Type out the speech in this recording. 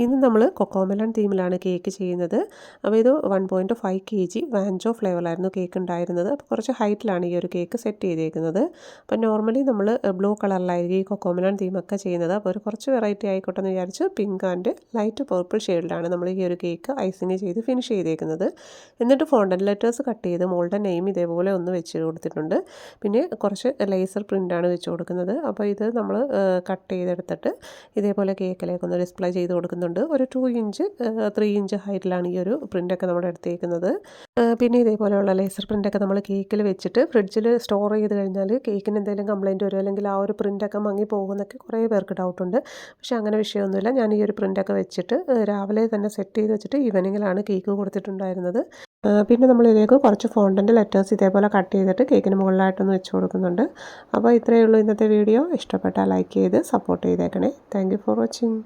ഇന്ന് നമ്മൾ കൊക്കോമെലൺ തീമിലാണ് കേക്ക് ചെയ്യുന്നത്. അപ്പോൾ ഇത് 1.5 kg വാഞ്ചോ ഫ്ലേവറിലായിരുന്നു കേക്ക് ഉണ്ടായിരുന്നത്. അപ്പോൾ കുറച്ച് ഹൈറ്റിലാണ് ഈ ഒരു കേക്ക് സെറ്റ് ചെയ്തേക്കുന്നത്. അപ്പോൾ നോർമലി നമ്മൾ ബ്ലൂ കളറിലായിരിക്കും ഈ കൊക്കോമെലൺ തീമൊക്കെ ചെയ്യുന്നത്. അപ്പോൾ ഒരു കുറച്ച് വെറൈറ്റി ആയിക്കോട്ടെ എന്ന് വിചാരിച്ച് പിങ്ക് ആൻഡ് ലൈറ്റ് പർപ്പിൾ ഷെയ്ഡിലാണ് നമ്മൾ ഈ ഒരു കേക്ക് ഐസിങ് ചെയ്ത് ഫിനിഷ് ചെയ്തേക്കുന്നത്. എന്നിട്ട് ഫോണ്ടൻ ലെറ്റേഴ്സ് കട്ട് ചെയ്ത് മോളുടെ നെയിം ഇതേപോലെ ഒന്ന് വെച്ച് കൊടുത്തിട്ടുണ്ട്. പിന്നെ കുറച്ച് ലേസർ പ്രിൻ്റാണ് വെച്ച് കൊടുക്കുന്നത്. അപ്പോൾ ഇത് നമ്മൾ കട്ട് ചെയ്തെടുത്തിട്ട് ഇതേപോലെ കേക്കിലേക്കൊന്ന് ഡിസ്പ്ലേ ചെയ്ത് കൊടുക്കുന്നുണ്ട്. ഒരു 2 ഇഞ്ച് 3 ഇഞ്ച് ഹൈറ്റിലാണ് ഈ ഒരു പ്രിൻ്റൊക്കെ നമ്മൾ എടുത്തേക്കുന്നത്. പിന്നെ ഇതേപോലെയുള്ള ലേസർ പ്രിൻ്റൊക്കെ നമ്മൾ കേക്കിൽ വെച്ചിട്ട് ഫ്രിഡ്ജിൽ സ്റ്റോർ ചെയ്ത് കഴിഞ്ഞാൽ കേക്കിന് എന്തെങ്കിലും കംപ്ലയിൻറ്റ് വരുമോ അല്ലെങ്കിൽ ആ ഒരു പ്രിൻ്റൊക്കെ മങ്ങി പോകുമെന്നൊക്കെ കുറേ പേർക്ക് ഡൗട്ടുണ്ട്. പക്ഷേ അങ്ങനെ വിഷയമൊന്നുമില്ല. ഞാൻ ഈ ഒരു പ്രിൻ്റൊക്കെ വെച്ചിട്ട് രാവിലെ തന്നെ സെറ്റ് ചെയ്ത് വെച്ചിട്ട് ഈവനിങ്ങിലാണ് കേക്ക് കൊടുത്തിട്ടുണ്ടായിരുന്നത്. പിന്നെ നമ്മളിതിലേക്ക് കുറച്ച് ഫോണ്ടൻ്റ് ലെറ്റേഴ്സ് ഇതേപോലെ കട്ട് ചെയ്തിട്ട് കേക്കിന് മുകളിലായിട്ടൊന്ന് വെച്ച് കൊടുക്കുന്നുണ്ട്. അപ്പോൾ ഇത്രയേ ഉള്ളൂ ഇന്നത്തെ വീഡിയോ. ഇഷ്ടപ്പെട്ടാൽ ലൈക്ക് ചെയ്ത് സപ്പോർട്ട് ചെയ്തേക്കണേ. Thank you for watching.